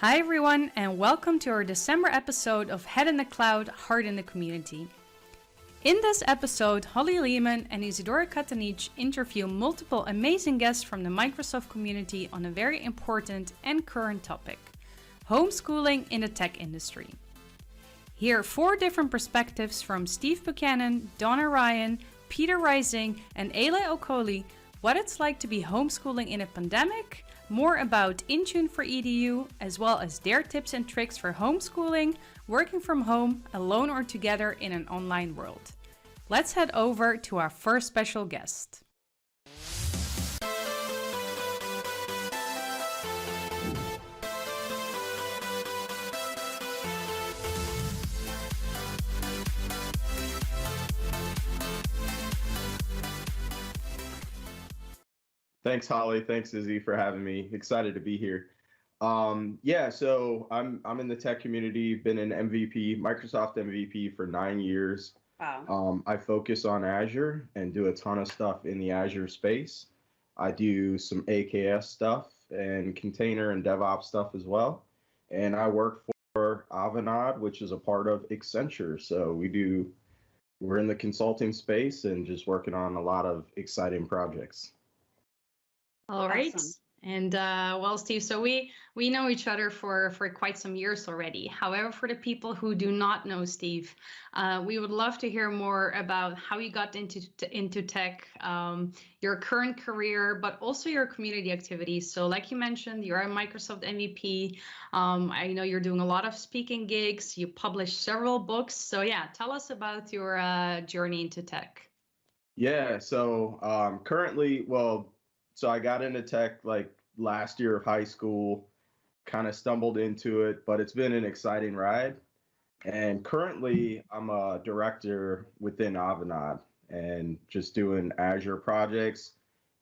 Hi everyone, and welcome to our December episode of Head in the Cloud, Heart in the Community. In this episode, Holly Lehman and Isidora Katanic interview multiple amazing guests from the Microsoft community on a very important and current topic: homeschooling in the tech industry. Hear 4 different perspectives from Steve Buchanan, Donna Ryan, Peter Rising, and Ocholi, what it's like to be homeschooling in a pandemic, more about Intune for EDU, as well as their tips and tricks for homeschooling, working from home, alone or together in an online world. Let's head over to our first special guest. Thanks, Holly. Thanks, Izzy, for having me. Excited to be here. So I'm in the tech community. Been an MVP, Microsoft MVP for 9 years. Wow. I focus on Azure and do a ton of stuff in the Azure space. I do some AKS stuff and container and DevOps stuff as well. And I work for Avanade, which is a part of Accenture. So we're in the consulting space and just working on a lot of exciting projects. All right. Awesome. And Steve, so we know each other for quite some years already. However, for the people who do not know Steve, we would love to hear more about how you got into tech, your current career, but also your community activities. So like you mentioned, you're a Microsoft MVP. I know you're doing a lot of speaking gigs. You published several books. So yeah, tell us about your journey into tech. Yeah, so currently, so I got into tech like last year of high school, kind of stumbled into it, but it's been an exciting ride. And currently I'm a director within Avanade and just doing Azure projects,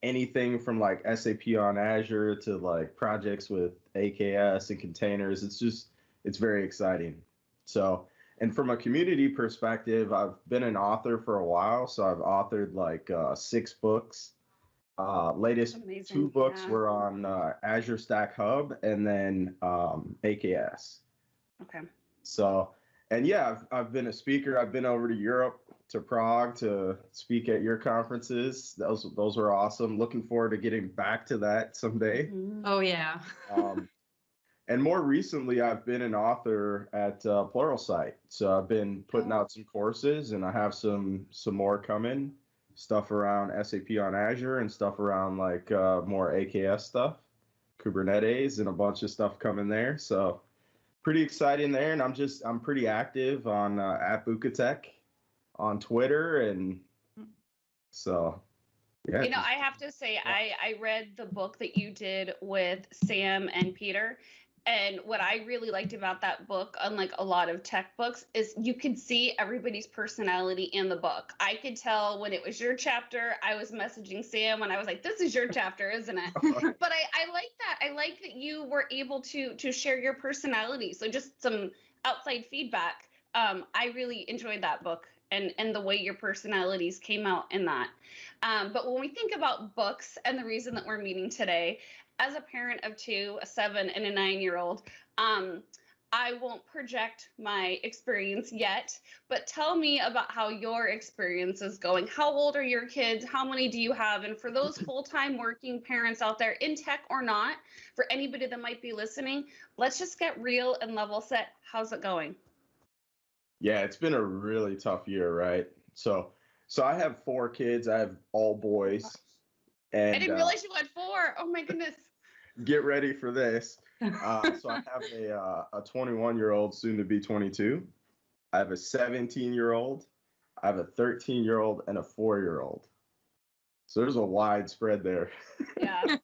anything from like SAP on Azure to like projects with AKS and containers. It's very exciting. So, and from a community perspective, I've been an author for a while. So I've authored like 6 books. Latest Amazing. 2 books Yeah. were on Azure Stack Hub and then AKS. Okay. So, and yeah, I've been a speaker. I've been over to Europe, to Prague, to speak at your conferences. Those were awesome. Looking forward to getting back to that someday. Mhm. Oh yeah. And more recently, I've been an author at Pluralsight. So I've been putting out some courses, and I have some more coming. Stuff around SAP on Azure and stuff around like more AKS stuff, Kubernetes, and a bunch of stuff coming there. So pretty exciting there. And I'm pretty active on at Bukatech on Twitter. And so, yeah. You know, I have to say, I read the book that you did with Sam and Peter. And what I really liked about that book, unlike a lot of tech books, is you could see everybody's personality in the book. I could tell when it was your chapter, I was messaging Sam and I was like, this is your chapter, isn't it? But I like that. I like that you were able to share your personality. So just some outside feedback. I really enjoyed that book and the way your personalities came out in that. But when we think about books and the reason that we're meeting today, as a parent of 2, a 7 and a 9-year-old, I won't project my experience yet, but tell me about how your experience is going. How old are your kids? How many do you have? And for those full-time working parents out there, in tech or not, for anybody that might be listening, let's just get real and level set. How's it going? Yeah, it's been a really tough year, right? So I have 4 kids. I have all boys. And I didn't realize you had 4. Oh my goodness. Get ready for this. So I have a 21-year-old, soon to be 22. I have a 17-year-old. I have a 13-year-old and a 4-year-old. So there's a wide spread there. Yeah.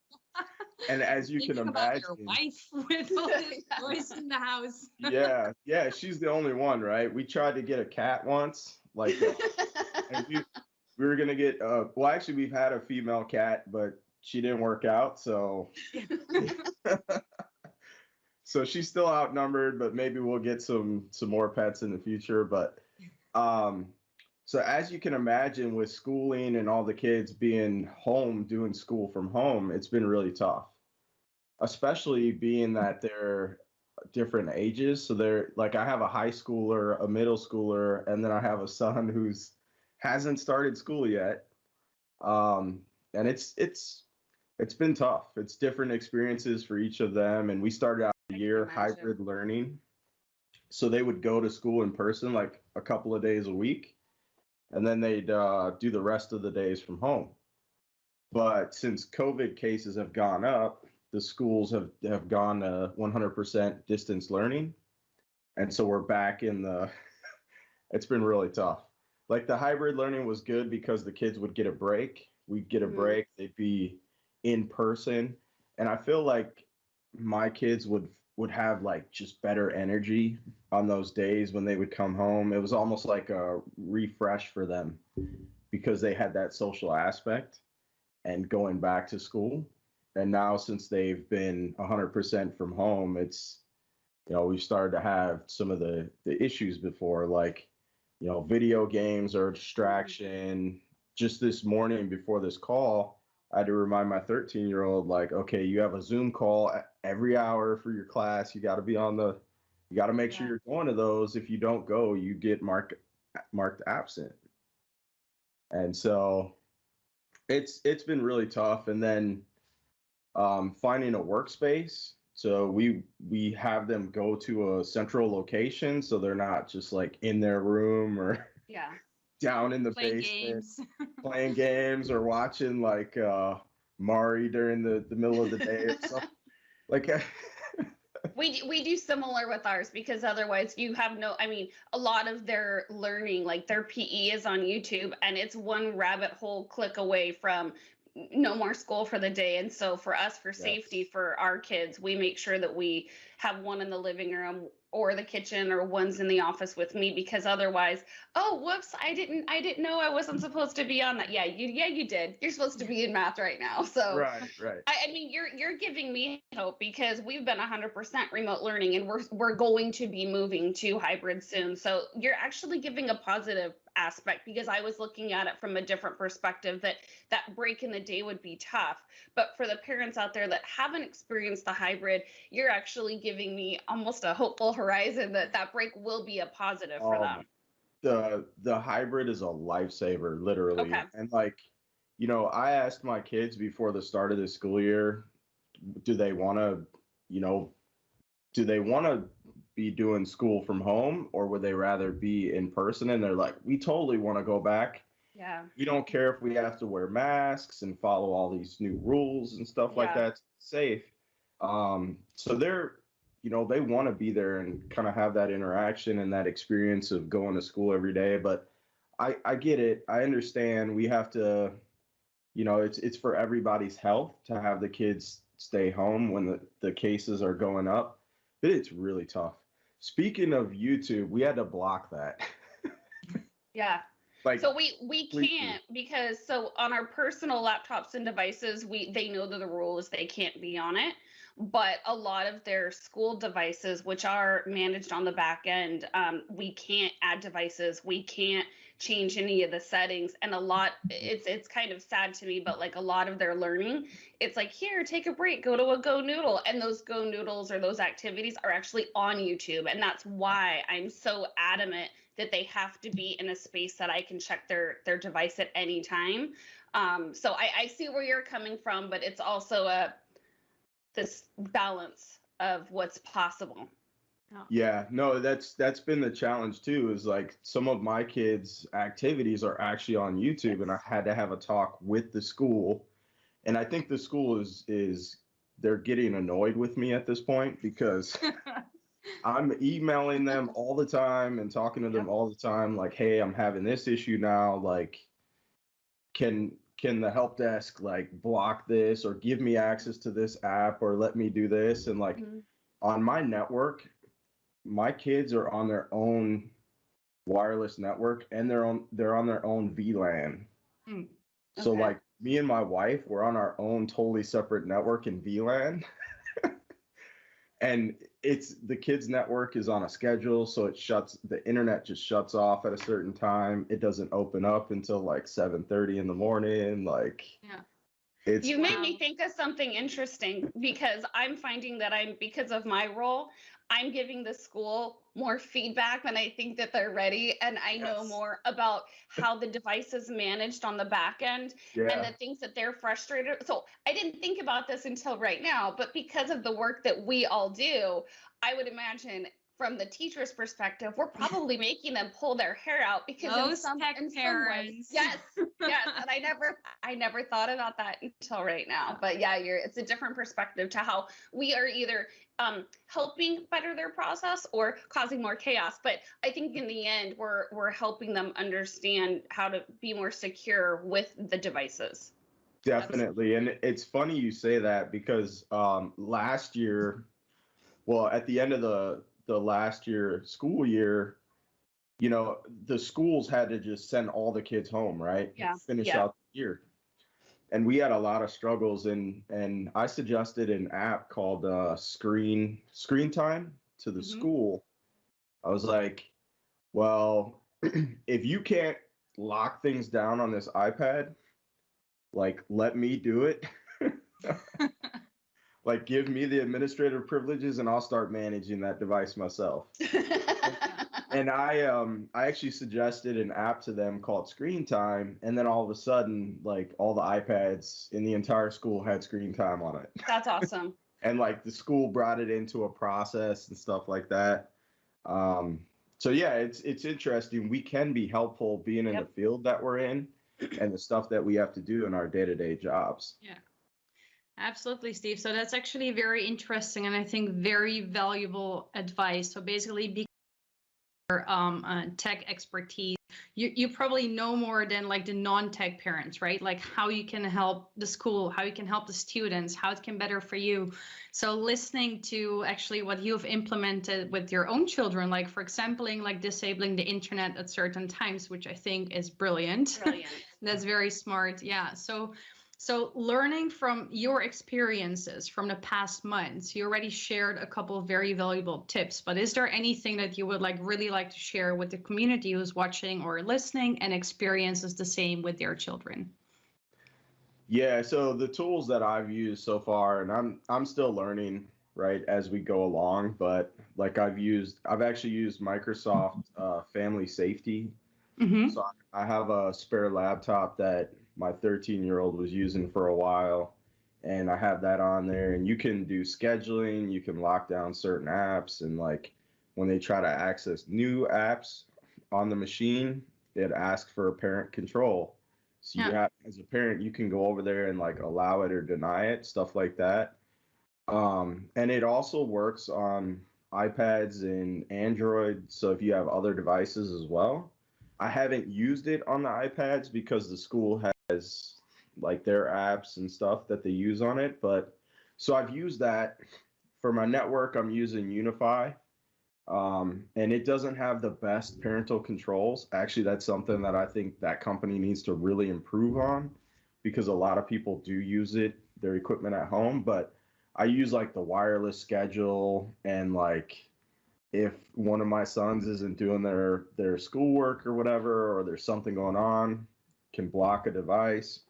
And as you can imagine, your wife with all these boys in the house. yeah, she's the only one, right? We tried to get a cat once, like, and we were gonna get. Actually, we've had a female cat, but she didn't work out, so so she's still outnumbered. But maybe we'll get some more pets in the future. But so as you can imagine, with schooling and all the kids being home doing school from home, it's been really tough, especially being that they're different ages. So they're like, I have a high schooler, a middle schooler, and then I have a son who's hasn't started school yet. And it's been tough. It's different experiences for each of them. And we started out the year hybrid learning. So they would go to school in person like a couple of days a week, and then they'd do the rest of the days from home. But since COVID cases have gone up, the schools have gone to 100% distance learning. And so we're back in the, it's been really tough. Like the hybrid learning was good because the kids would get a break. We'd get a break. They'd be in person. And I feel like my kids would have like just better energy on those days when they would come home. It was almost like a refresh for them because they had that social aspect and going back to school. And now since they've been 100% from home, it's, we've started to have some of the issues before, like, video games are a distraction. Just this morning before this call, I had to remind my 13-year-old, like, okay, you have a Zoom call every hour for your class. You got to be you got to make sure you're going to those. If you don't go, you get marked absent. And so it's been really tough. And then finding a workspace. So we have them go to a central location, so they're not just like in their room or down in the basement playing games or watching like Mari during the middle of the day or something. Like we do similar with ours, because otherwise you have a lot of their learning, like their PE is on YouTube, and it's one rabbit hole click away from no more school for the day. And so for us, for safety for our kids, we make sure that we have one in the living room or the kitchen, or one's in the office with me, because otherwise, oh, whoops, I didn't know I wasn't supposed to be on that. Yeah, you did. You're supposed to be in math right now. So right. I mean, you're giving me hope, because we've been 100% remote learning, and we're going to be moving to hybrid soon. So you're actually giving a positive aspect, because I was looking at it from a different perspective, that break in the day would be tough. But for the parents out there that haven't experienced the hybrid, you're actually giving me almost a hopeful horizon that break will be a positive for them. The hybrid is a lifesaver, literally. Okay. And like, I asked my kids before the start of the school year, do they want to be doing school from home, or would they rather be in person? And they're like, we totally want to go back. Yeah. We don't care if we have to wear masks and follow all these new rules and stuff like that to be safe. So they want to be there and kind of have that interaction and that experience of going to school every day. But I get it. I understand we have to, it's for everybody's health to have the kids stay home when the cases are going up. But it's really tough. Speaking of YouTube, we had to block that. Yeah. So we can't, because so on our personal laptops and devices, they know that the rule is they can't be on it. But a lot of their school devices, which are managed on the back end, we can't add devices. We can't change any of the settings. And it's kind of sad to me, but like a lot of their learning, it's like, here, take a break, go to a Go Noodle. And those Go Noodles or those activities are actually on YouTube. And that's why I'm so adamant that they have to be in a space that I can check their device at any time. So I see where you're coming from, but it's also this balance of what's possible. Yeah, no, that's been the challenge too, is like some of my kids' activities are actually on YouTube, and I had to have a talk with the school. And I think the school is they're getting annoyed with me at this point, because I'm emailing them all the time and talking to them all the time, like, hey, I'm having this issue now, like, can the help desk like block this or give me access to this app or let me do this? And like on my network, my kids are on their own wireless network, and they're on their own VLAN. Okay. So like me and my wife, we're on our own totally separate network in VLAN. And the kids' network is on a schedule, so the internet just shuts off at a certain time. It doesn't open up until like 7:30 in the morning. Like, It's You made me think of something interesting because I'm finding that because of my role, I'm giving the school more feedback when I think that they're ready. And I know yes. more about how the device is managed on the back end and Yeah. the things that they're frustrated. So I didn't think about this until right now, but because of the work that we all do, I would imagine from the teacher's perspective, we're probably making them pull their hair out because Those tech in some ways, parents. yes, yes. And I never thought about that until right now. But yeah, it's a different perspective to how we are either helping better their process or causing more chaos. But I think in the end, we're helping them understand how to be more secure with the devices. Definitely. And it's funny you say that because last year, well, at the end of the last year school year, you know, the schools had to just send all the kids home, right? Yeah. Finish Yeah. out the year. And we had a lot of struggles, and I suggested an app called Screen Time to the school. I was like, well, if you can't lock things down on this iPad, like let me do it. Like give me the administrative privileges and I'll start managing that device myself. And I actually suggested an app to them called Screen Time, and then all of a sudden, like all the iPads in the entire school had Screen Time on it. That's awesome. And like the school brought it into a process and stuff like that. So yeah, it's interesting. We can be helpful being in the field that we're in and the stuff that we have to do in our day-to-day jobs. Yeah. Absolutely, Steve. So that's actually very interesting and I think very valuable advice. So basically, tech expertise, you probably know more than like the non-tech parents, right? Like how you can help the school, how you can help the students, how it can better for you. So listening to actually what you've implemented with your own children, like for example, like disabling the internet at certain times, which I think is brilliant. That's very smart. Yeah. So learning from your experiences from the past months, you already shared a couple of very valuable tips, but is there anything that you would really like to share with the community who's watching or listening and experiences the same with their children? Yeah, so the tools that I've used so far, and I'm still learning, right, as we go along, but like I've actually used Microsoft Family Safety. So I have a spare laptop that my 13-year-old was using for a while, and I have that on there, and you can do scheduling, you can lock down certain apps, and like when they try to access new apps on the machine, it asks for parent control. So you have, as a parent, you can go over there and like allow it or deny it, stuff like that. And it also works on iPads and Android. So if you have other devices as well. I haven't used it on the iPads because the school has like their apps and stuff that they use on it. But so I've used that for my network. I'm using Unify. And it doesn't have the best parental controls. Actually, that's something that I think that company needs to really improve on because a lot of people do use it, their equipment at home. But I use like the wireless schedule, and like if one of my sons isn't doing their schoolwork or whatever, or there's something going on, can block a device.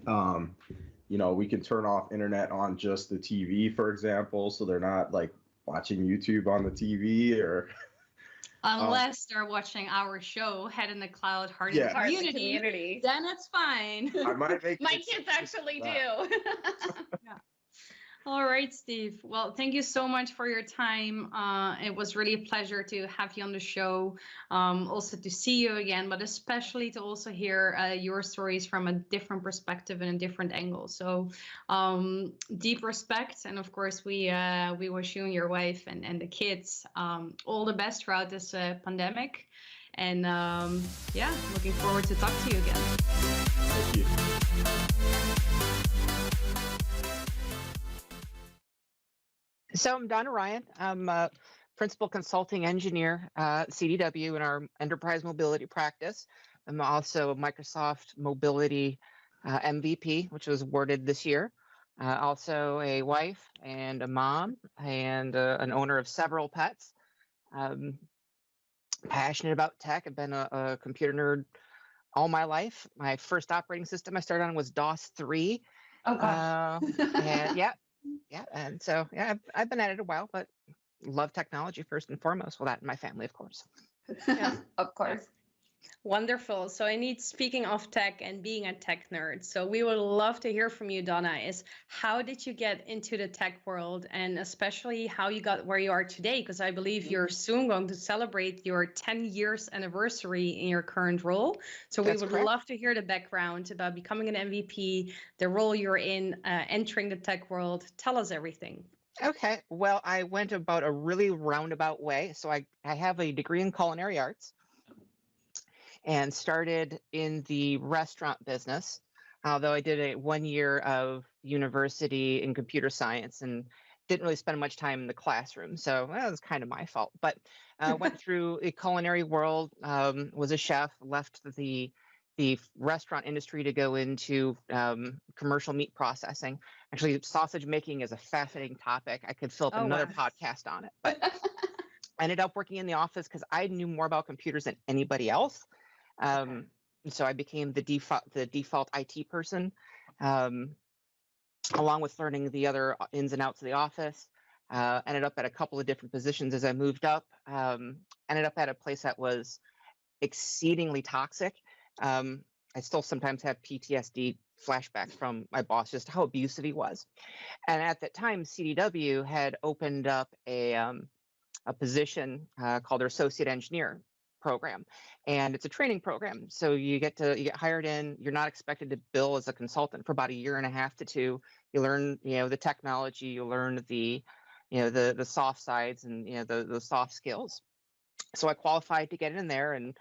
You know, we can turn off internet on just the TV, for example, so they're not like watching YouTube on the TV or unless they're watching our show, Head in the Cloud, Heart in the Community, then it's fine. I might make my kids actually do. Yeah. All right, Steve. Well, thank you so much for your time. It was really a pleasure to have you on the show, also to see you again, but especially to also hear your stories from a different perspective and a different angle. So deep respect. And of course, we wish you and your wife and the kids all the best throughout this pandemic. And yeah, looking forward to talk to you again. Thank you. So I'm Donna Ryan. I'm a principal consulting engineer at CDW in our enterprise mobility practice. I'm also a Microsoft Mobility MVP, which was awarded this year. Also a wife and a mom and an owner of several pets. Passionate about tech. I've been a computer nerd all my life. My first operating system I started on was DOS 3. Oh gosh. And and so I've been at it a while, but love technology first and foremost. Well, that and my family, of course. Yeah. Of course. Wonderful. So speaking of tech and being a tech nerd, so we would love to hear from you, Donna, is how did you get into the tech world and especially how you got where you are today? Because I believe you're soon going to celebrate your 10 years anniversary in your current role. So we That's would correct. love to hear the background about becoming an MVP, the role you're in, entering the tech world. Tell us everything. Okay. Well, I went about a really roundabout way. So I have a degree in culinary arts and started in the restaurant business, although I did a 1 year of university in computer science and didn't really spend much time in the classroom. So that was kind of my fault. But went through a culinary world, was a chef, left the restaurant industry to go into commercial meat processing. Actually, sausage making is a fascinating topic. I could fill up another podcast on it, but I ended up working in the office because I knew more about computers than anybody else. So I became the default IT person, along with learning the other ins and outs of the office. Ended up at a couple of different positions as I moved up. Ended up at a place that was exceedingly toxic. I still sometimes have PTSD flashbacks from my boss, just how abusive he was. And at that time, CDW had opened up a position called their associate engineer program, and it's a training program. So you get hired in. You're not expected to bill as a consultant for about 1.5 to 2 years. You learn, the technology. You learn the soft sides and the soft skills. So I qualified to get in there and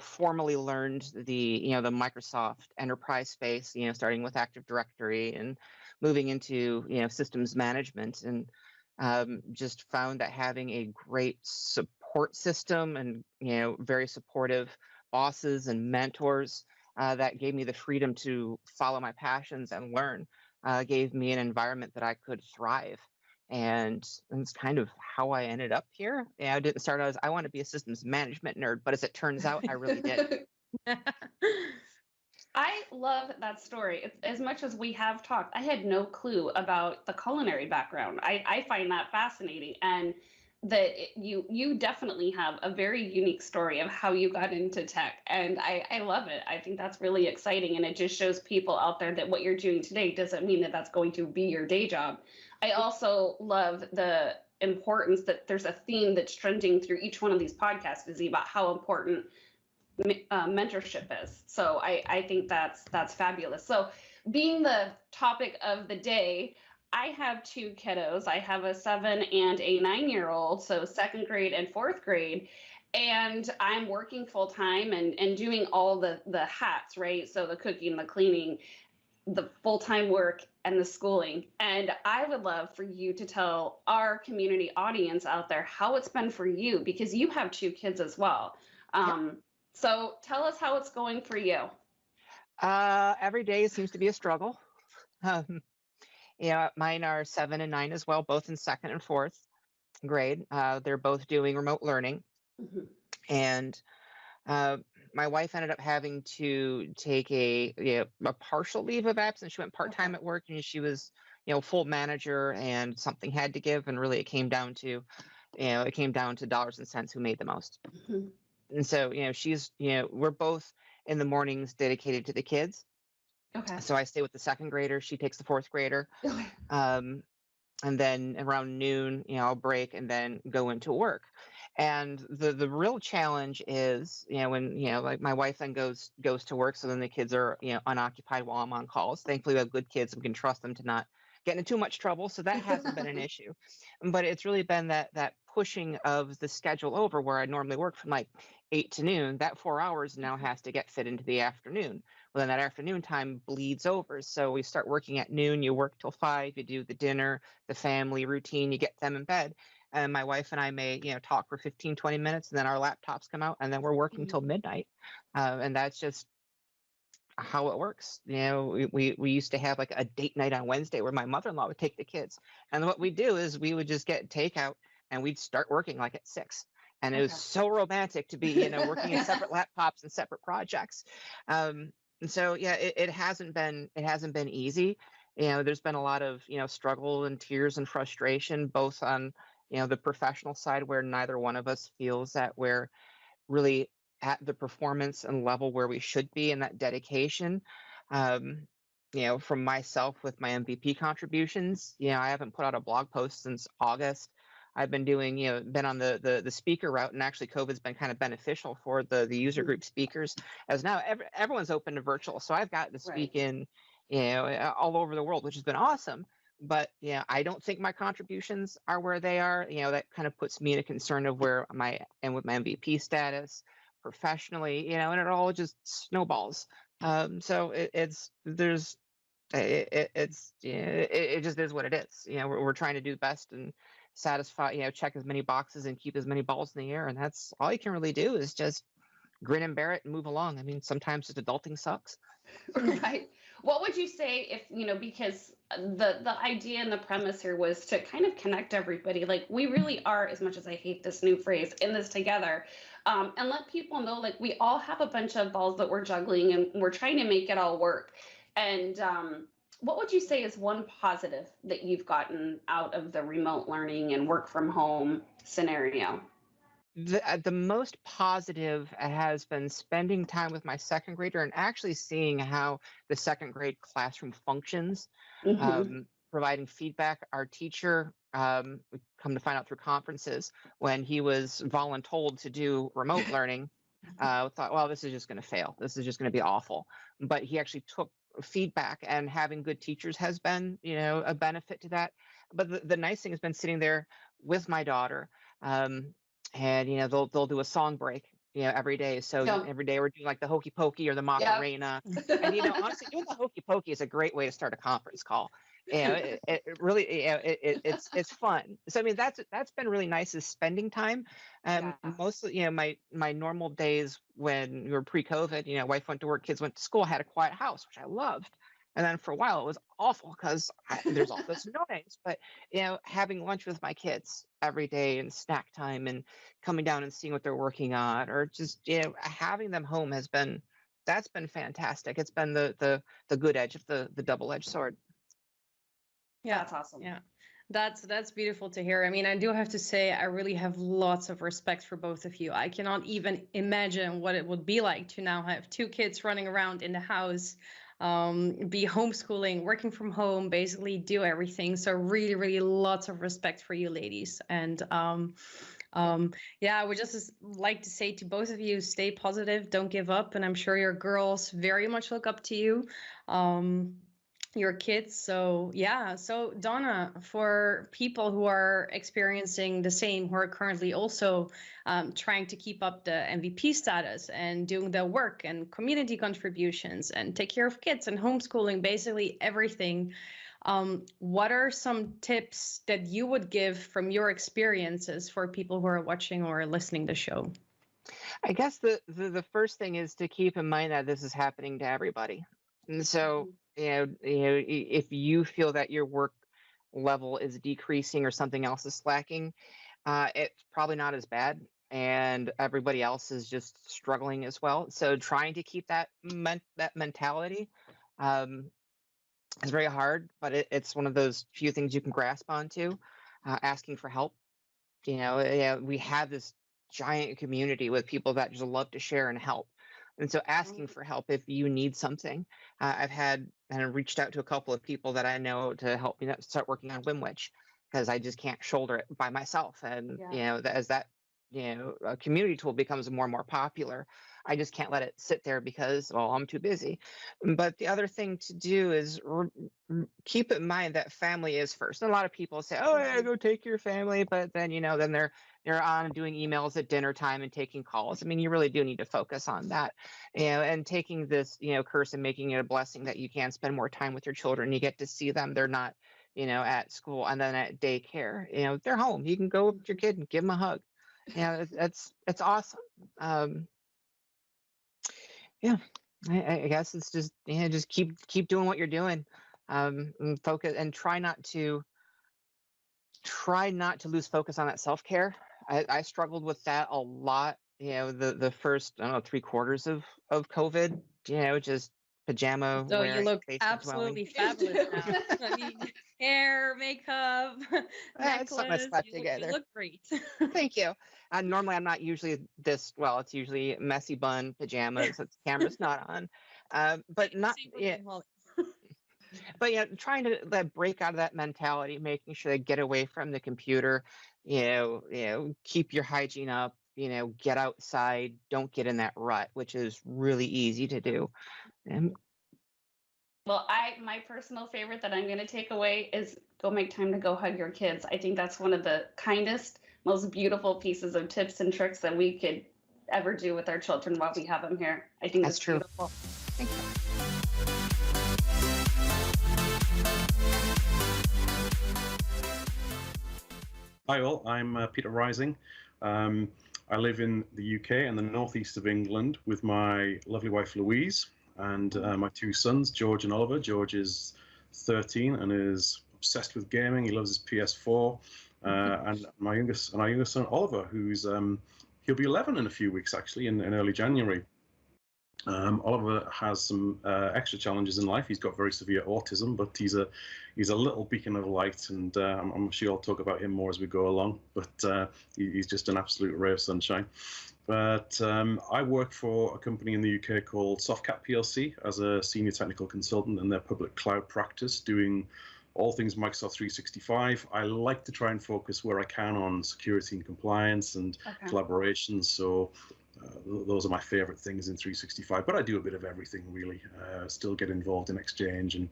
formally learned the Microsoft enterprise space, starting with Active Directory and moving into systems management, and just found that having a great support system and very supportive bosses and mentors that gave me the freedom to follow my passions and learn, gave me an environment that I could thrive. And it's kind of how I ended up here. Yeah, I didn't start out as I want to be a systems management nerd, but as it turns out, I really did. I love that story. As much as we have talked, I had no clue about the culinary background. I find that fascinating, and that you definitely have a very unique story of how you got into tech, and I love it. I think that's really exciting, and it just shows people out there that what you're doing today doesn't mean that that's going to be your day job. I also love the importance that there's a theme that's trending through each one of these podcasts is about how important mentorship is. So I think that's fabulous. So being the topic of the day, I have 2 kiddos. I have a 7 and a 9-year-old, so 2nd grade and 4th grade. And I'm working full time and doing all the hats, right? So the cooking, the cleaning, the full-time work, and the schooling. And I would love for you to tell our community audience out there how it's been for you, because you have 2 kids as well. So tell us how it's going for you. Every day seems to be a struggle. Mine are 7 and 9 as well, both in 2nd and 4th grade. They're both doing remote learning. Mm-hmm. And my wife ended up having to take a partial leave of absence. She went part-time at work, and she was, full manager, and something had to give. And really it came down to dollars and cents, who made the most. Mm-hmm. And so, she's, we're both in the mornings dedicated to the kids. Okay. So I stay with the 2nd grader. She takes the 4th grader. And then around noon, I'll break and then go into work. And the real challenge is, when, like my wife then goes to work. So then the kids are, unoccupied while I'm on calls. Thankfully, we have good kids and we can trust them to not get into too much trouble. So that hasn't been an issue. But it's really been that pushing of the schedule over, where I normally work from like 8 to noon. That 4 hours now has to get fit into the afternoon. Well, then that afternoon time bleeds over. So we start working at noon, you work till 5, you do the dinner, the family routine, you get them in bed. And my wife and I may, talk for 15, 20 minutes, and then our laptops come out, and then we're working till midnight. And that's just how it works. We used to have like a date night on Wednesday where my mother-in-law would take the kids. And what we do is we would just get takeout and we'd start working like at 6. And it was so romantic to be, working in separate laptops and separate projects. And so, it hasn't been easy. there's been a lot of, struggle and tears and frustration, both on, the professional side where neither one of us feels that we're really at the performance and level where we should be in that dedication. Um, from myself with my MVP contributions, I haven't put out a blog post since August. I've been doing, been on the speaker route, and actually COVID's been kind of beneficial for the user group speakers, as now everyone's open to virtual. So I've got to speak in, all over the world, which has been awesome. But I don't think my contributions are where they are. That kind of puts me in a concern of where I am with my MVP status professionally, and it all just snowballs. So it just is what it is. We're trying to do the best and satisfy, check as many boxes and keep as many balls in the air. And that's all you can really do is just grin and bear it and move along. I mean, sometimes just adulting sucks. Right. What would you say if, because the idea and the premise here was to kind of connect everybody. Like, we really are, as much as I hate this new phrase, in this together, and let people know, like, we all have a bunch of balls that we're juggling and we're trying to make it all work. And what would you say is one positive that you've gotten out of the remote learning and work from home scenario? The most positive has been spending time with my second grader and actually seeing how the second grade classroom functions, providing feedback. Our teacher, we come to find out through conferences, when he was voluntold to do remote learning, thought, well, this is just going to fail. This is just going to be awful. But he actually took feedback, and having good teachers has been, a benefit to that. But the nice thing has been sitting there with my daughter. And they'll do a song break every day. So every day we're doing like the hokey pokey or the Macarena. And honestly, doing the hokey pokey is a great way to start a conference call. It really it's fun. So I mean that's been really nice, is spending time. Mostly my normal days when we were pre-COVID, wife went to work, kids went to school, I had a quiet house, which I loved. And then for a while it was awful because there's all this noise. But having lunch with my kids every day and snack time and coming down and seeing what they're working on, or just having them home that's been fantastic. It's been the good edge of the double-edged sword. Yeah, that's awesome. Yeah. That's beautiful to hear. I mean, I do have to say, I really have lots of respect for both of you. I cannot even imagine what it would be like to now have two kids running around in the house, be homeschooling, working from home, basically do everything. So really, really lots of respect for you ladies. And I would just like to say to both of you, stay positive, don't give up. And I'm sure your girls very much look up to you. Your kids. So Donna, for people who are experiencing the same, who are currently also trying to keep up the MVP status and doing their work and community contributions and take care of kids and homeschooling, basically everything, what are some tips that you would give from your experiences for people who are watching or listening to the show? I guess the first thing is to keep in mind that this is happening to everybody. And so if you feel that your work level is decreasing or something else is slacking, it's probably not as bad, and everybody else is just struggling as well. So trying to keep that mentality is very hard, but it's one of those few things you can grasp onto. Asking for help. We have this giant community with people that just love to share and help. And so asking for help if you need something. I've had and reached out to a couple of people that I know to help me start working on Wimwich, because I just can't shoulder it by myself. And, as that, a community tool becomes more and more popular, I just can't let it sit there because, well, I'm too busy. But the other thing to do is keep in mind that family is first. And a lot of people say, oh, yeah, go take your family. But then, then they're on doing emails at dinner time and taking calls. I mean, you really do need to focus on that, and taking this, curse and making it a blessing that you can spend more time with your children. You get to see them. They're not, at school and then at daycare, they're home. You can go with your kid and give them a hug. It's awesome. I guess it's just, just keep doing what you're doing, and focus, and try not to lose focus on that self-care. I struggled with that a lot, the first, I don't know, 3 quarters of COVID, just pajama So you wearing look basement dwelling. absolutely fabulous now. I mean, hair, makeup, It's something I necklace. slapped You together. look great. Thank you. Normally, I'm not usually this, well, it's usually messy bun, pajamas, so the camera's not on. But not, Same with yeah, me, Holly. but yeah, trying to break out of that mentality, making sure they get away from the computer, keep your hygiene up, get outside, don't get in that rut, which is really easy to do. And Well, my personal favorite that I'm going to take away is go make time to go hug your kids. I think that's one of the kindest, most beautiful pieces of tips and tricks that we could ever do with our children while we have them here. I think That's that's true. beautiful. thank you. Hi all, I'm Peter Rising. I live in the UK and the northeast of England with my lovely wife Louise and my two sons, George and Oliver. George is 13 and is obsessed with gaming. He loves his PS4. And our youngest son Oliver, who's he'll be 11 in a few weeks actually, in early January. Oliver has some extra challenges in life. He's got very severe autism, but he's a little beacon of light, and I'm sure I'll talk about him more as we go along. But he's just an absolute ray of sunshine. But I work for a company in the UK called Softcat PLC as a senior technical consultant in their public cloud practice, doing all things Microsoft 365. I like to try and focus where I can on security and compliance and collaboration. So those are my favorite things in 365, but I do a bit of everything really. Still get involved in Exchange and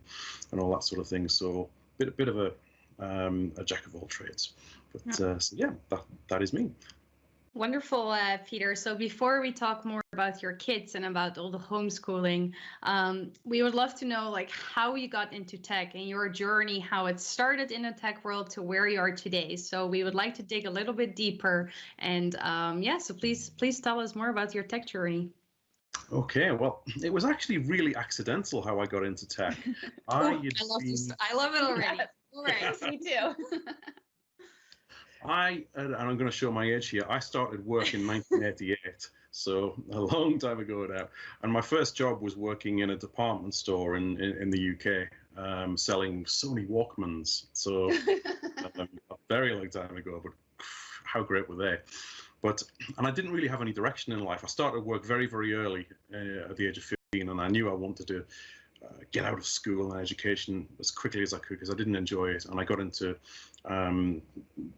all that sort of thing. So bit of a jack of all trades. But so yeah, that is me. Wonderful, Peter. So before we talk more about your kids and about all the homeschooling, we would love to know like how you got into tech and your journey, how it started in the tech world to where you are today. So we would like to dig a little bit deeper, and so please tell us more about your tech journey. Okay, well, it was actually really accidental how I got into tech. I love it already. All right, Me too. And I'm going to show my age here. I started work in 1988, so a long time ago now. And my first job was working in a department store in the UK, selling Sony Walkmans. So a very long time ago, but how great were they? And I didn't really have any direction in life. I started work very, very early at the age of 15, and I knew I wanted to get out of school and education as quickly as I could because I didn't enjoy it, and I got into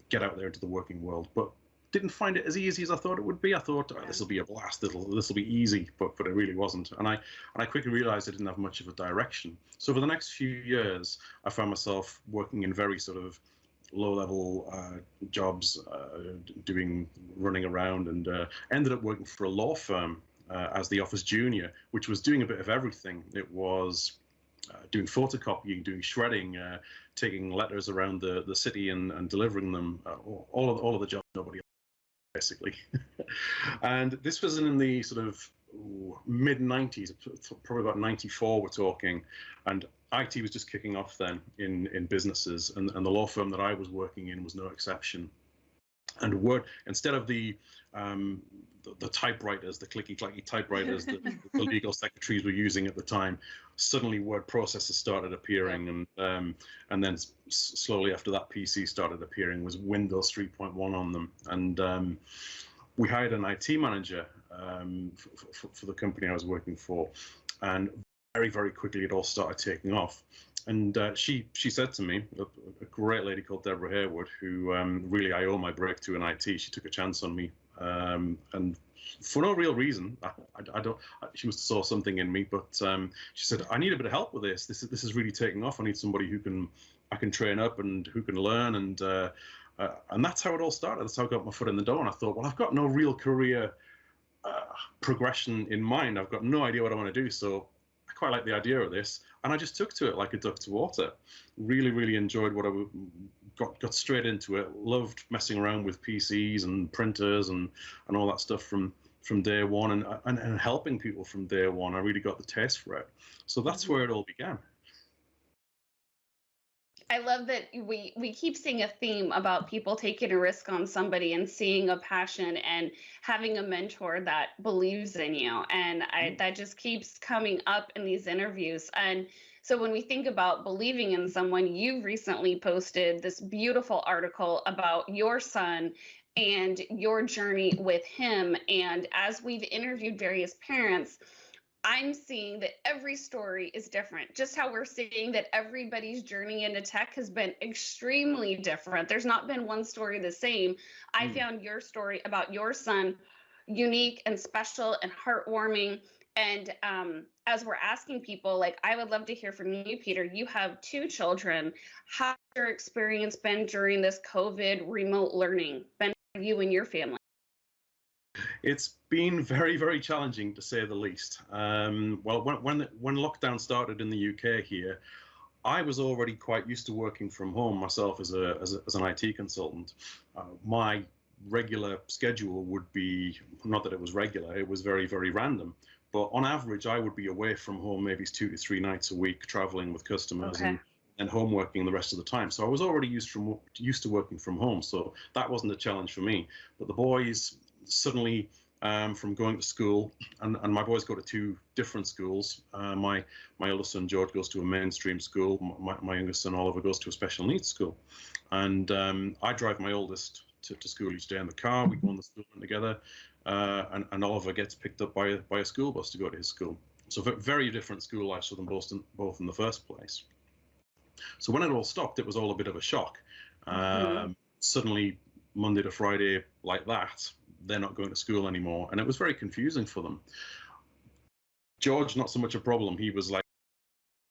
get out there into the working world, but didn't find it as easy as I thought it would be. I thought this will be a blast, this will be easy, but it really wasn't. And I quickly realized I didn't have much of a direction. So for the next few years, I found myself working in very sort of low-level jobs, running around, and ended up working for a law firm as the office junior, which was doing a bit of everything. It was doing photocopying, doing shredding, taking letters around the city and delivering them, all of the jobs nobody else, basically. And this was in the sort of mid-90s, probably about 94 we're talking, and IT was just kicking off then in businesses, and the law firm that I was working in was no exception. And Word, instead of the typewriters, the clicky-clacky typewriters that the legal secretaries were using at the time, suddenly word processors started appearing, and then slowly after that, PC started appearing, was Windows 3.1 on them. And we hired an IT manager for the company I was working for, and very, very quickly it all started taking off. And she said to me, a great lady called Deborah Harewood, who really I owe my breakthrough in IT. She took a chance on me, and for no real reason. I don't. She must have saw something in me, but she said, I need a bit of help with this. This is really taking off. I need somebody who I can train up and who can learn. And that's how it all started. That's how I got my foot in the door. And I thought, well, I've got no real career progression in mind. I've got no idea what I want to do. So I quite like the idea of this, and I just took to it like a duck to water. Really, really enjoyed what I got straight into it. Loved messing around with PCs and printers and all that stuff from day one, and helping people from day one. I really got the taste for it. So that's where it all began. I love that we keep seeing a theme about people taking a risk on somebody and seeing a passion and having a mentor that believes in you. And that just keeps coming up in these interviews. And so when we think about believing in someone, you recently posted this beautiful article about your son and your journey with him. And as we've interviewed various parents, I'm seeing that every story is different. Just how we're seeing that everybody's journey into tech has been extremely different. There's not been one story the same. I found your story about your son unique and special and heartwarming. And as we're asking people, like, I would love to hear from you, Peter. You have 2 children. How's your experience been during this COVID remote learning, been for you and your family? It's been very, very challenging, to say the least. Well, when lockdown started in the UK here, I was already quite used to working from home myself as an IT consultant. My regular schedule would be, not that it was regular, it was very, very random. But on average, I would be away from home maybe 2 to 3 nights a week, traveling with customers and home working the rest of the time. So I was already used to working from home. So that wasn't a challenge for me. But the boys suddenly, from going to school, and my boys go to 2 different schools. My oldest son George goes to a mainstream school. My youngest son Oliver goes to a special needs school. And I drive my oldest to school each day in the car. We go on the school run together, and Oliver gets picked up by a school bus to go to his school. So very different school lives for them both in the first place. So when it all stopped, it was all a bit of a shock. Suddenly, Monday to Friday, like that, they're not going to school anymore, and it was very confusing for them. George, not so much a problem. He was like,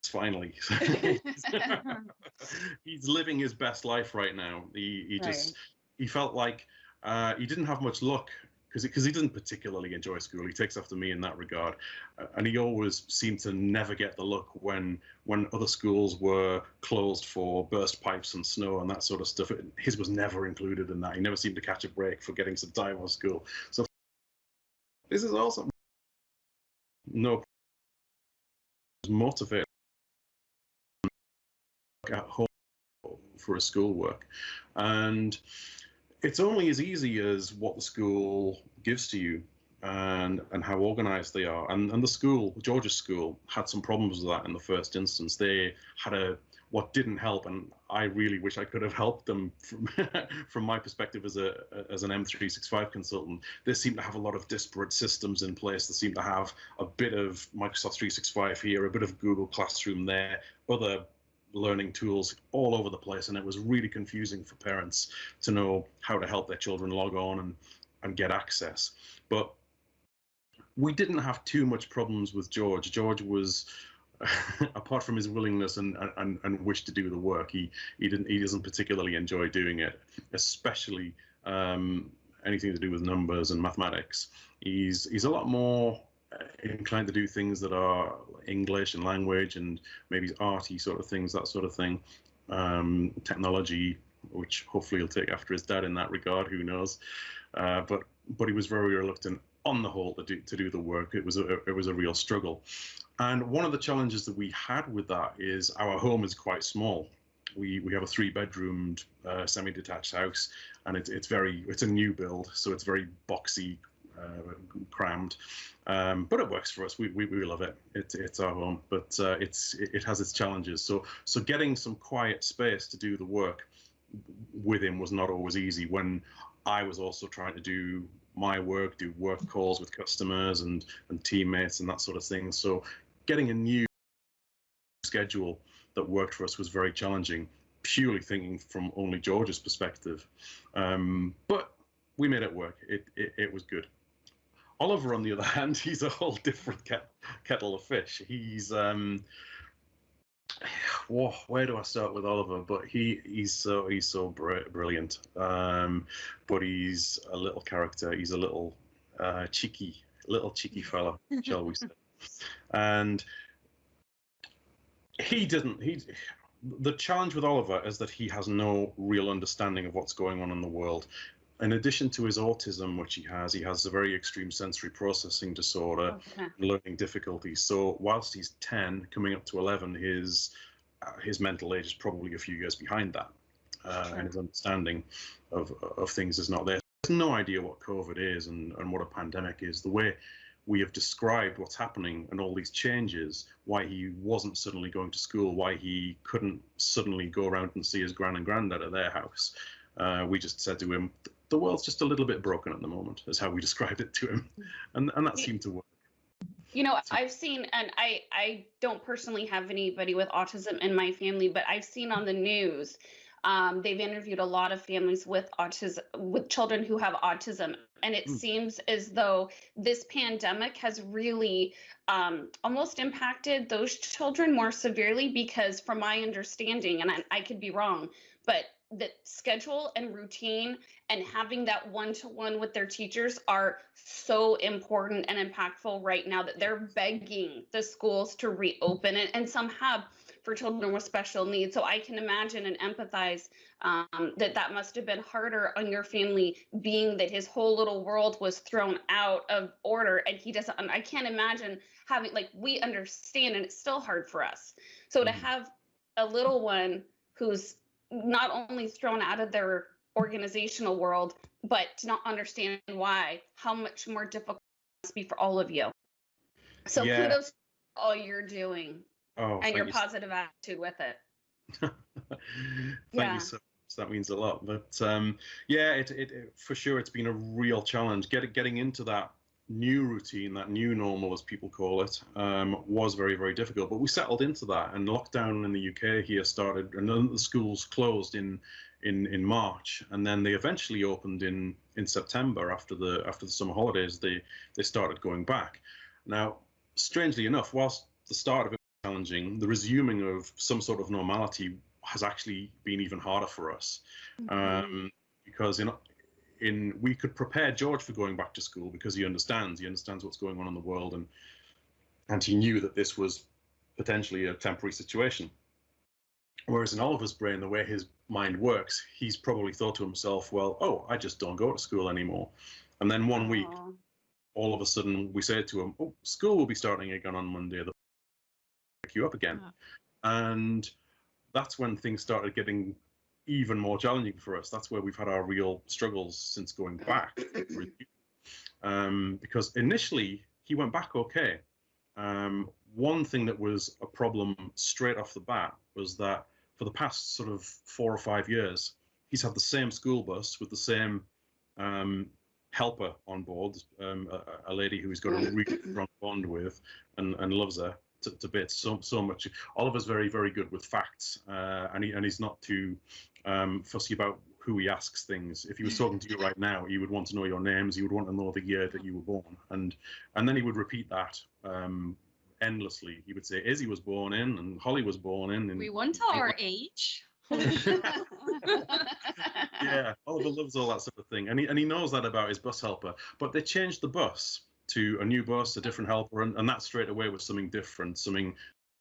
finally. He's living his best life right now. He felt like he didn't have much luck because he didn't particularly enjoy school. He takes after me in that regard, and he always seemed to never get the luck when other schools were closed for burst pipes and snow and that sort of stuff. His was never included in that. He never seemed to catch a break for getting some time off school. So this is awesome. No, motivated at home for his schoolwork, and it's only as easy as what the school gives to you and how organized they are. And the school, George's school, had some problems with that in the first instance. They had what didn't help, and I really wish I could have helped them from my perspective as an M365 consultant. They seem to have a lot of disparate systems in place. They seem to have a bit of Microsoft 365 here, a bit of Google Classroom there, other learning tools all over the place, and it was really confusing for parents to know how to help their children log on and get access. But we didn't have too much problems with George. George was, apart from his willingness and wish to do the work, he doesn't particularly enjoy doing it, especially anything to do with numbers and mathematics. He's a lot more inclined to do things that are English and language and maybe arty sort of things, that sort of thing. Technology, which hopefully he'll take after his dad in that regard, who knows. But he was very reluctant on the whole to do the work. It was a real struggle. And one of the challenges that we had with that is our home is quite small. We have a 3-bedroomed semi-detached house, and it's a new build, so it's very boxy, crammed, but it works for us. We love it. It's our home, but it has its challenges. So getting some quiet space to do the work with him was not always easy when I was also trying to do my work, do work calls with customers and teammates and that sort of thing. So getting a new schedule that worked for us was very challenging, purely thinking from only George's perspective. But we made it work. It was good. Oliver, on the other hand, he's a whole different kettle of fish. He's where do I start with Oliver? But he's so brilliant. But he's a little character. He's a little cheeky fella, shall we say? And the challenge with Oliver is that he has no real understanding of what's going on in the world. In addition to his autism, which he has a very extreme sensory processing disorder, learning difficulties. So whilst he's 10, coming up to 11, his his mental age is probably a few years behind that, and his understanding of things is not there. He has no idea what COVID is and what a pandemic is. The way we have described what's happening and all these changes, why he wasn't suddenly going to school, why he couldn't suddenly go around and see his gran and granddad at their house. We just said to him, the world's just a little bit broken at the moment, is how we described it to him. And that seemed to work. You know, I've seen, and I don't personally have anybody with autism in my family, but I've seen on the news, they've interviewed a lot of families with autism, with children who have autism. And it seems as though this pandemic has really almost impacted those children more severely, because from my understanding, and I could be wrong, but the schedule and routine and having that one-to-one with their teachers are so important and impactful right now that they're begging the schools to reopen it, and some have for children with special needs. So I can imagine and empathize that must have been harder on your family, being that his whole little world was thrown out of order, and he doesn't. I can't imagine having, like, we understand, and it's still hard for us. So to have a little one who's not only thrown out of their organizational world, but to not understand why, how much more difficult it must be for all of you. So kudos to all you're doing and your positive attitude with it. Thank you so much. That means a lot. But it for sure, it's been a real challenge. Getting into that new routine, that new normal, as people call it, was very, very difficult. But we settled into that, and lockdown in the UK here started, and then the schools closed in March, and then they eventually opened in September after the summer holidays. They started going back. Now, strangely enough, whilst the start of it was challenging, the resuming of some sort of normality has actually been even harder for us, because we could prepare George for going back to school because he understands what's going on in the world, and he knew that this was potentially a temporary situation. Whereas in Oliver's brain, the way his mind works, he's probably thought to himself, well, oh, I just don't go to school anymore. And then one week, all of a sudden we say to him, oh, school will be starting again on Monday, they'll pick you up again. And that's when things started getting even more challenging for us. That's where we've had our real struggles since going back. Because initially he went back okay. One thing that was a problem straight off the bat was that for the past sort of 4 or 5 years, he's had the same school bus with the same helper on board, a lady who he's got a really strong bond with and loves her to bits so much. Oliver's very, very good with facts, and he's not too fussy about who he asks things. If he was talking to you right now, he would want to know your names. He would want to know the year that you were born, and then he would repeat that endlessly. He would say Izzy was born in, and Holly was born in. And we won't tell our age. Yeah, Oliver loves all that sort of thing, and he knows that about his bus helper. But they changed the bus to a new bus, a different helper, and that straight away was something different, something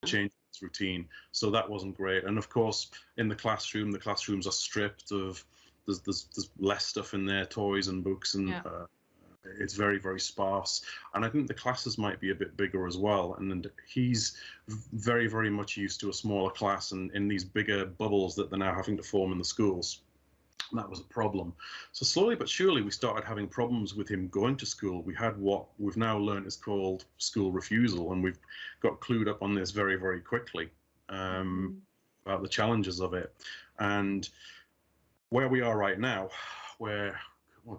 changed its routine. So that wasn't great. And of course, in the classrooms are stripped of. There's less stuff in there, toys and books, and it's very, very sparse. And I think the classes might be a bit bigger as well. And he's very, very much used to a smaller class and in these bigger bubbles that they're now having to form in the schools. And that was a problem. So slowly but surely, we started having problems with him going to school. We had what we've now learned is called school refusal, and we've got clued up on this very, very quickly about the challenges of it. And where we are right now,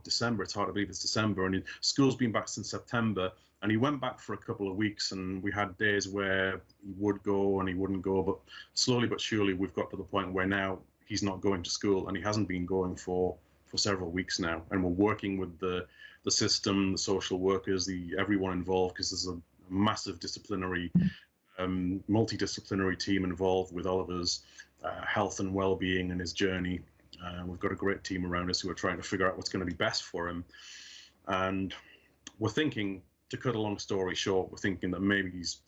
December, it's hard to believe it's December, and school's been back since September, and he went back for a couple of weeks, and we had days where he would go and he wouldn't go, but slowly but surely we've got to the point where now he's not going to school, and he hasn't been going for several weeks now, and we're working with the system, the social workers, everyone involved, because there's a massive disciplinary, multidisciplinary team involved with Oliver's health and well-being and his journey. We've got a great team around us who are trying to figure out what's going to be best for him. And we're thinking, to cut a long story short, we're thinking that maybe he's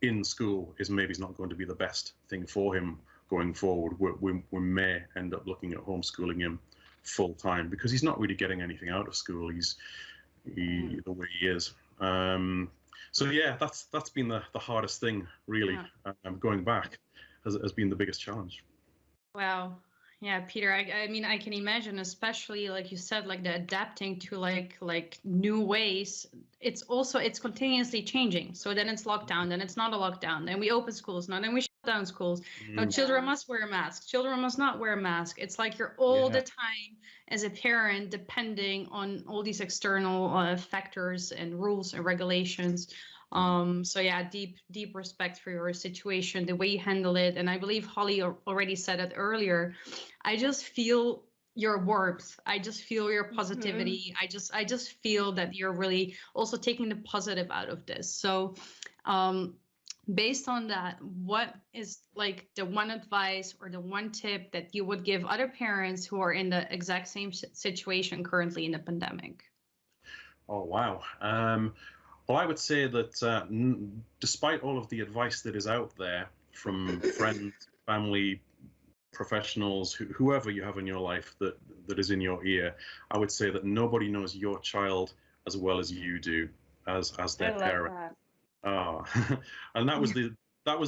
in school is maybe not going to be the best thing for him going forward. We may end up looking at homeschooling him full time because he's not really getting anything out of school. The way he is. So yeah, that's been the hardest thing really, going back. has been the biggest challenge. Wow. Yeah, Peter, I mean, I can imagine, especially like you said, like the adapting to like new ways. It's continuously changing. So then it's lockdown, then it's not a lockdown, then we open schools, now then we shut down schools. Now children must wear a mask, children must not wear a mask. It's like you're all the time as a parent depending on all these external factors and rules and regulations. So yeah, deep respect for your situation, the way you handle it. And I believe Holly already said it earlier. I just feel your warmth. I just feel your positivity. I just feel that you're really also taking the positive out of this. So based on that, what is like the one advice or the one tip that you would give other parents who are in the exact same situation currently in the pandemic? Oh, wow. Well, I would say that despite all of the advice that is out there from friends, family, professionals, whoever you have in your life that is in your ear, I would say that nobody knows your child as well as you do as their parent. Oh, and that was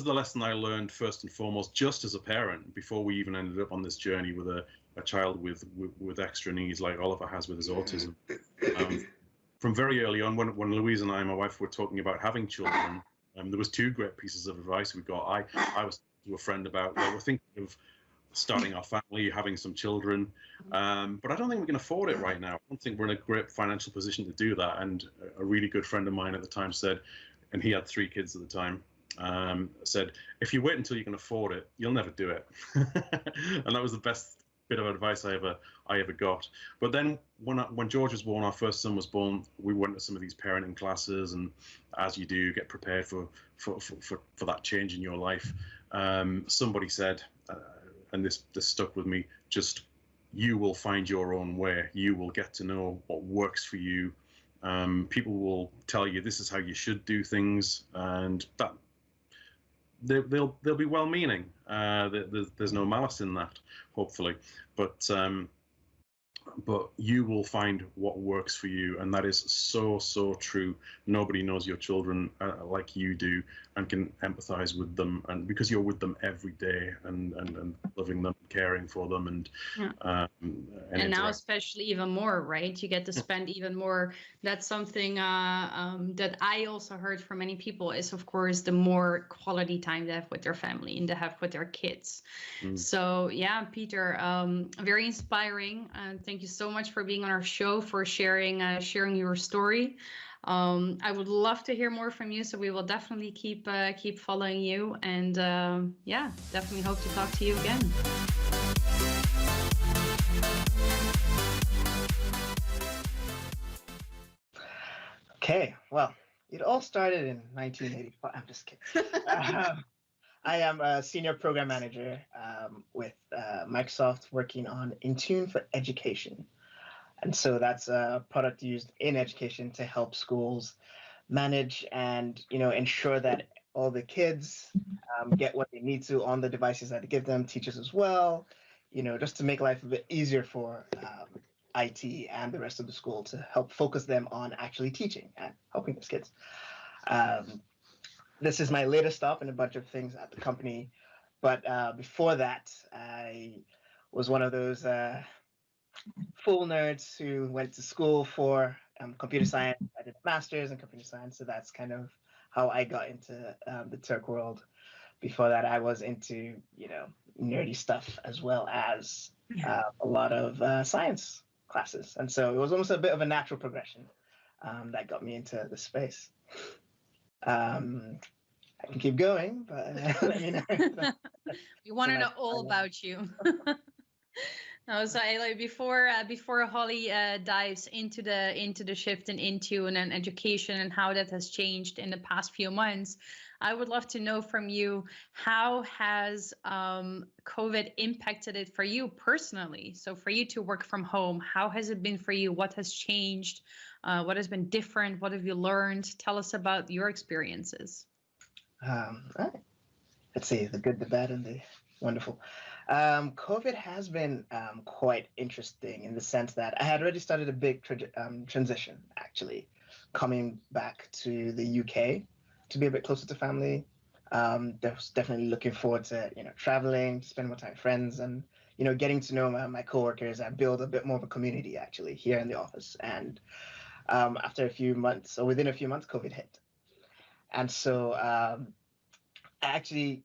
the lesson I learned first and foremost, just as a parent, before we even ended up on this journey with a child with extra needs like Oliver has with his autism. From very early on, when Louise and I, my wife, were talking about having children, there was two great pieces of advice we got. I was to a friend about, well, we're thinking of starting our family, having some children, but I don't think we can afford it right now. I don't think we're in a great financial position to do that. And a really good friend of mine at the time said, and he had 3 kids at the time, said, if you wait until you can afford it, you'll never do it. And that was the best bit of advice I ever got. But then when George was born, our first son was born, we went to some of these parenting classes, and as you do, get prepared for that change in your life. Somebody said, and this stuck with me, just you will find your own way. You will get to know what works for you. People will tell you this is how you should do things, and that they'll be well-meaning. There's no malice in that, hopefully, but you will find what works for you, and that is so true. Nobody knows your children like you do, and can empathize with them, and because you're with them every day, and loving them, caring for them, and now especially even more, right? You get to spend even more. That's something that I also heard from many people is, of course, the more quality time they have with their family and they have with their kids. So yeah, Peter, very inspiring. Thank you so much for being on our show, for sharing your story. I would love to hear more from you, so we will definitely keep following you, and yeah, definitely hope to talk to you again. Okay, well, it all started in 1985. I'm just kidding. I am a senior program manager with Microsoft, working on Intune for education. And so that's a product used in education to help schools manage and, ensure that all the kids get what they need to on the devices that they give them, teachers as well, just to make life a bit easier for IT and the rest of the school, to help focus them on actually teaching and helping those kids. This is my latest stop in a bunch of things at the company. But before that, I was one of those full nerds who went to school for computer science. I did a master's in computer science, so that's kind of how I got into the tech world. Before that, I was into, nerdy stuff, as well as a lot of science classes. And so it was almost a bit of a natural progression that got me into the space. I can keep going, but let me know. We want to know all about you. No, so before Holly dives into the shift in Intune and education and how that has changed in the past few months, I would love to know from you, how has COVID impacted it for you personally? So for you to work from home, how has it been for you? What has changed? What has been different? What have you learned? Tell us about your experiences. All right. Let's see, the good, the bad, and the wonderful. COVID has been quite interesting in the sense that I had already started a big transition, actually, coming back to the UK to be a bit closer to family. definitely looking forward to, traveling, spend more time with friends, and, getting to know my coworkers and build a bit more of a community actually here in the office. And after a few months, or within a few months, COVID hit. And so I actually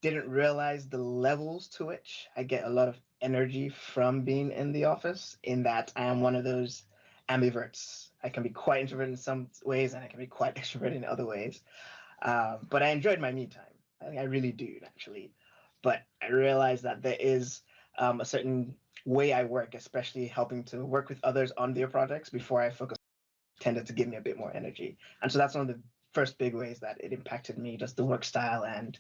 didn't realize the levels to which I get a lot of energy from being in the office, in that I am one of those ambiverts. I can be quite introverted in some ways and I can be quite extroverted in other ways. But I enjoyed my me time. I really do, actually. But I realized that there is a certain way I work, especially helping to work with others on their projects before I focus, tended to give me a bit more energy. And so that's one of the first big ways that it impacted me, just the work style and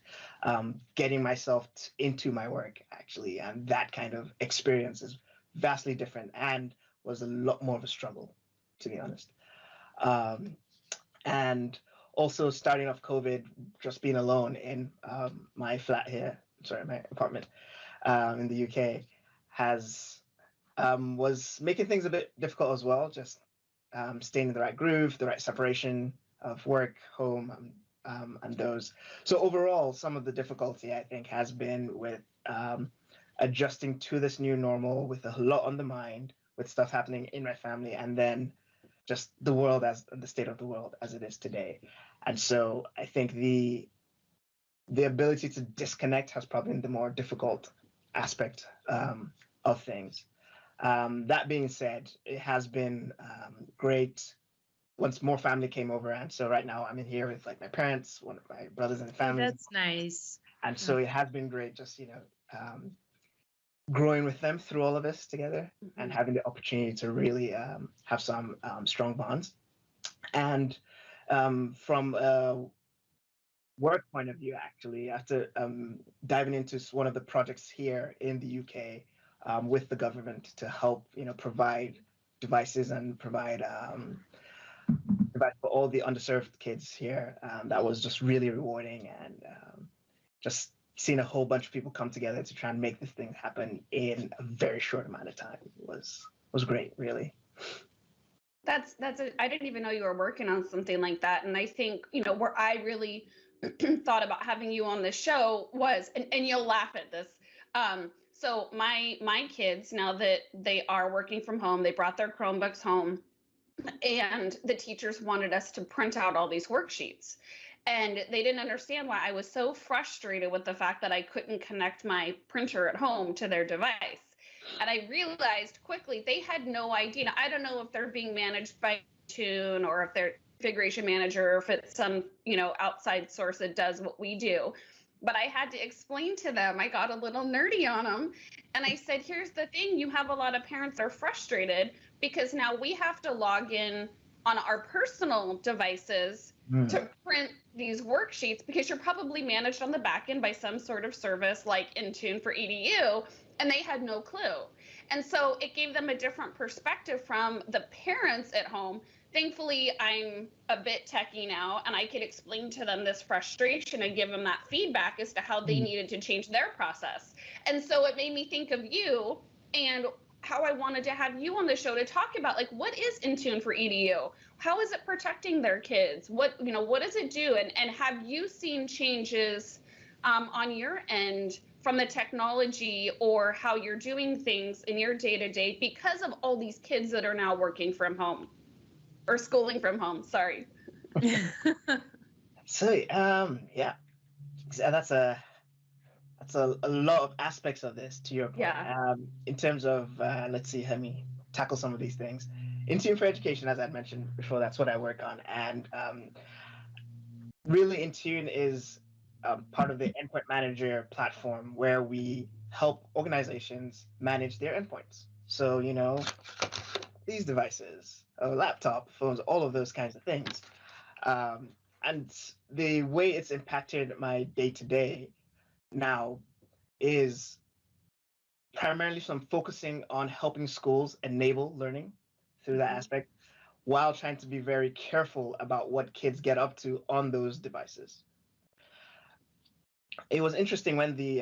getting myself into my work, actually. And that kind of experience is vastly different and was a lot more of a struggle, to be honest. And also starting off COVID, just being alone in my flat here, my apartment in the UK, was making things a bit difficult as well. Just staying in the right groove, the right separation of work, home, and those. So overall, some of the difficulty, I think, has been with adjusting to this new normal, with a lot on the mind, with stuff happening in my family, and then just the world, as the state of the world as it is today. And so I think the ability to disconnect has probably been the more difficult aspect of things. That being said, it has been great once more family came over. And so right now I'm in here with like my parents, one of my brothers in the family. Oh, that's nice. And so it has been great just, growing with them through all of this together, and having the opportunity to really have some strong bonds. And from a work point of view, actually, after diving into one of the projects here in the UK with the government to help, provide devices and provide for all the underserved kids here, that was just really rewarding, and just seeing a whole bunch of people come together to try and make this thing happen in a very short amount of time was great, really. I didn't even know you were working on something like that. And I think, where I really thought about having you on the show was, and you'll laugh at this. So my kids, now that they are working from home, they brought their Chromebooks home, and the teachers wanted us to print out all these worksheets. And they didn't understand why I was so frustrated with the fact that I couldn't connect my printer at home to their device. And I realized quickly they had no idea. Now, I don't know if they're being managed by Intune or if they're configuration manager, or if it's some, outside source that does what we do. But I had to explain to them. I got a little nerdy on them. And I said, here's the thing. You have a lot of parents that are frustrated because now we have to log in on our personal devices to print these worksheets, because you're probably managed on the back end by some sort of service like Intune for EDU, and they had no clue. And so it gave them a different perspective from the parents at home. Thankfully, I'm a bit techie now, and I could explain to them this frustration and give them that feedback as to how they needed to change their process. And so it made me think of you and how I wanted to have you on the show to talk about, like, what is Intune for EDU? How is it protecting their kids? What does it do? And have you seen changes on your end from the technology, or how you're doing things in your day-to-day because of all these kids that are now working from home or schooling from home? Sorry. So yeah, that's a lot of aspects of this, to your point. Yeah. In terms of let me tackle some of these things. Intune for Education, as I mentioned before, that's what I work on, and really Intune is part of the endpoint manager platform, where we help organizations manage their endpoints. So these devices, a laptop, phones, all of those kinds of things. And the way it's impacted my day-to-day now is primarily from focusing on helping schools enable learning through that aspect, while trying to be very careful about what kids get up to on those devices. It was interesting when the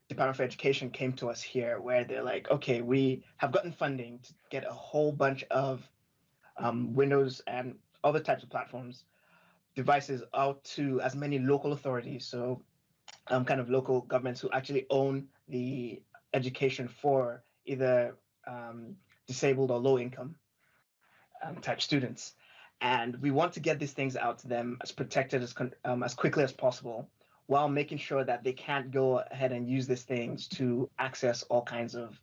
Department for Education came to us here, where they're like, okay, we have gotten funding to get a whole bunch of Windows and other types of platforms devices out to as many local authorities, so kind of local governments who actually own the education for either disabled or low income type students. And we want to get these things out to them as protected as quickly as possible, while making sure that they can't go ahead and use these things to access all kinds of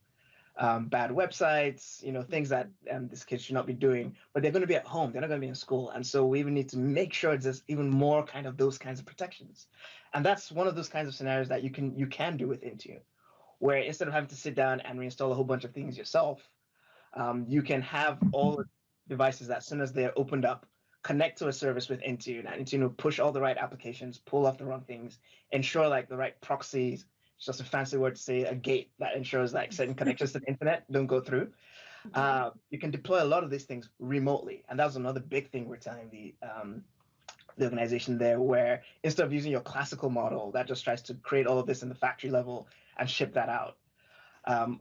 bad websites, things that these kids should not be doing. But they're going to be at home; they're not going to be in school, and so we even need to make sure there's even more kind of those kinds of protections. And that's one of those kinds of scenarios that you can do with Intune, where instead of having to sit down and reinstall a whole bunch of things yourself, you can have all the devices that as soon as they're opened up, connect to a service with Intune, and Intune will push all the right applications, pull off the wrong things, ensure like the right proxies. It's just a fancy word to say a gate that ensures like certain connections to the internet don't go through. You can deploy a lot of these things remotely, and that was another big thing we're telling the organization there, where instead of using your classical model that just tries to create all of this in the factory level and ship that out,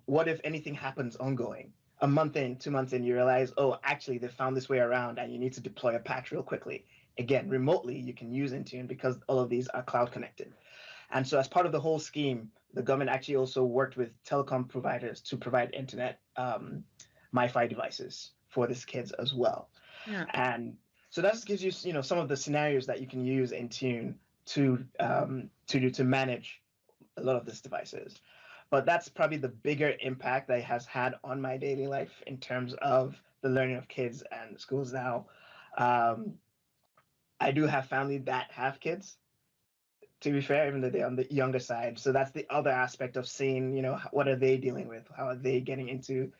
what if anything happens ongoing? A month in, 2 months in, you realize, oh, actually, they found this way around, and you need to deploy a patch real quickly. Again, remotely, you can use Intune because all of these are cloud connected. And so as part of the whole scheme, the government actually also worked with telecom providers to provide internet MiFi devices for these kids as well. Yeah. And so that just gives you, some of the scenarios that you can use Intune to manage a lot of these devices. But that's probably the bigger impact that it has had on my daily life in terms of the learning of kids and schools now. I do have family that have kids, to be fair, even though they're on the younger side. So that's the other aspect of seeing, what are they dealing with? How are they getting into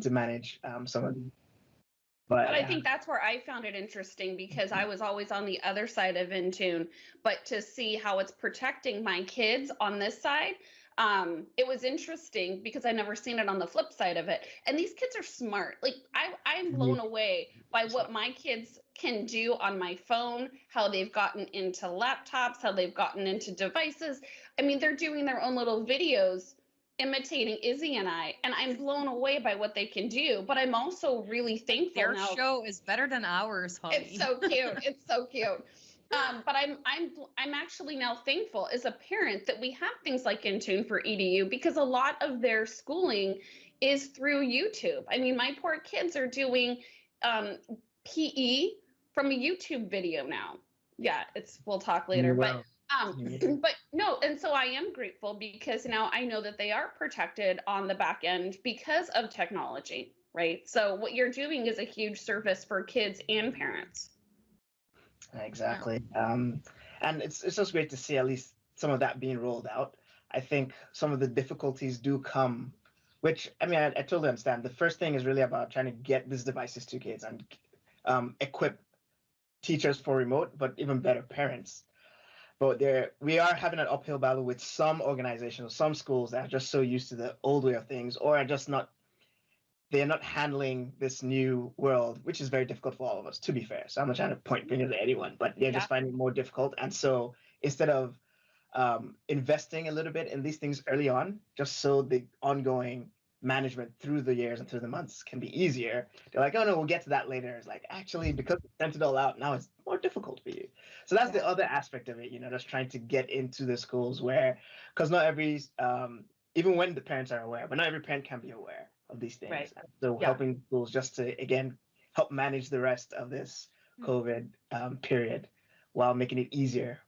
manage some of them? But I think that's where I found it interesting, because I was always on the other side of Intune, but to see how it's protecting my kids on this side, it was interesting because I never seen it on the flip side of it. And these kids are smart. Like I'm blown away by what my kids can do on my phone, how they've gotten into laptops, how they've gotten into devices. I mean, they're doing their own little videos imitating Izzy and I'm blown away by what they can do. But I'm also really thankful Their now. show is better than ours, Holly. It's so cute. It's so cute. But I'm actually now thankful as a parent that we have things like Intune for EDU, because a lot of their schooling is through YouTube. I mean, my poor kids are doing PE from a YouTube video now. Yeah, we'll talk later. Wow. But no, and so I am grateful because now I know that they are protected on the back end because of technology, right? So what you're doing is a huge service for kids and parents. Exactly. And it's just great to see at least some of that being rolled out. I think some of the difficulties do come, which, I mean, I totally understand. The first thing is really about trying to get these devices to kids and equip teachers for remote, but even better, parents. But we are having an uphill battle with some organizations, some schools that are just so used to the old way of things, or are just they're not handling this new world, which is very difficult for all of us, to be fair. So I'm not trying to point fingers at anyone, but they're just finding it more difficult. And so instead of investing a little bit in these things early on, just so the ongoing management through the years and through the months can be easier, they're like, oh no, we'll get to that later. It's like, actually, because we sent it all out, now it's more difficult for you. So that's the other aspect of it, just trying to get into the schools where, because not every, even when the parents are aware, but not every parent can be aware of these things. Right. So helping schools just to, again, help manage the rest of this COVID period while making it easier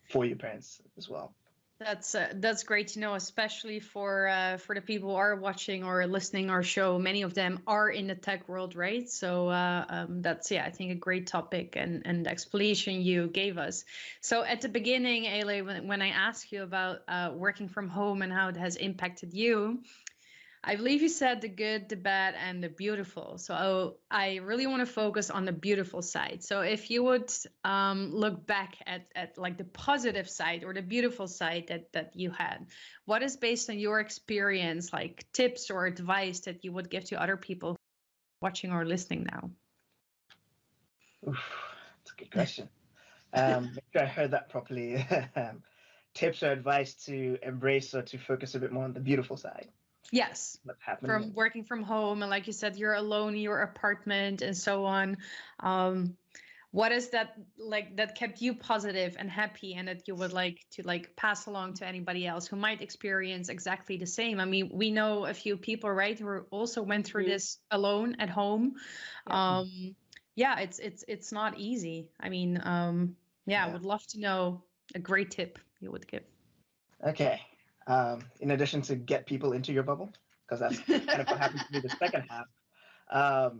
for your parents as well. That's great to know, especially for the people who are watching or listening our show. Many of them are in the tech world, right? So that's, I think a great topic and explanation you gave us. So at the beginning, Ale, when I asked you about working from home and how it has impacted you, I believe you said the good, the bad, and the beautiful. So I really want to focus on the beautiful side. So if you would look back at like the positive side or the beautiful side that you had, what is, based on your experience, like tips or advice that you would give to other people watching or listening now? Oof, that's a good question. Make sure I heard that properly. Tips or advice to embrace or to focus a bit more on the beautiful side. Yes, from working from home, and like you said, you're alone in your apartment and so on. what is that like that kept you positive and happy, and that you would like to like pass along to anybody else who might experience exactly the same? I mean, we know a few people, right, who also went through this alone at home. Yeah, it's not easy. I mean, I would love to know a great tip you would give. Okay. In addition to get people into your bubble, because that's kind of what happened to me the second half.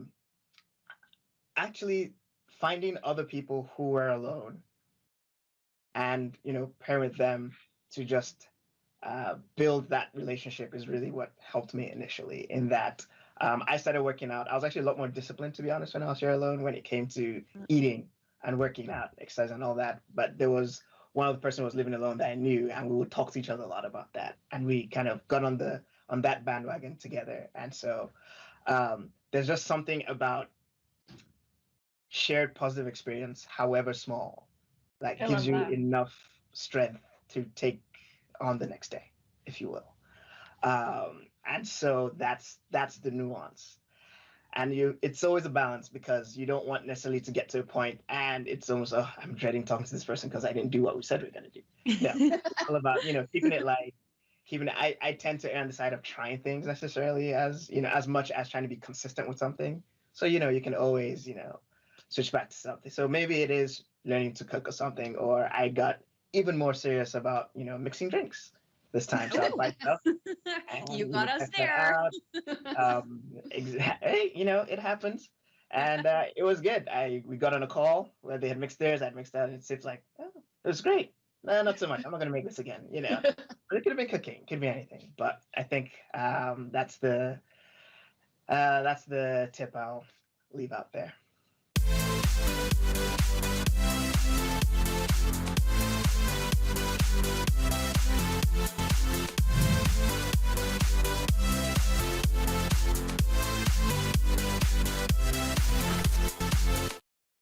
Actually finding other people who were alone and, pair with them to just build that relationship is really what helped me initially, in that I started working out. I was actually a lot more disciplined, to be honest, when I was here alone, when it came to eating and working out, exercise and all that. But there was one other person who was living alone that I knew, and we would talk to each other a lot about that. And we kind of got on that bandwagon together. And so there's just something about shared positive experience, however small, that gives you enough strength to take on the next day, if you will. And so that's the nuance. And it's always a balance, because you don't want necessarily to get to a point and it's almost, oh, I'm dreading talking to this person because I didn't do what we said we were going to do. Yeah, it's all about, keeping it light. I tend to err on the side of trying things necessarily as much as trying to be consistent with something. So, you can always, switch back to something. So maybe it is learning to cook or something, or I got even more serious about, mixing drinks this time. So I buy stuff. You got us there. Exactly. It happens. And it was good. We got on a call where they had mixed theirs, I'd mixed that, and it's like, oh, it was great. No, not so much. I'm not gonna make this again, But it could have been cooking, it could be anything. But I think that's the tip I'll leave out there.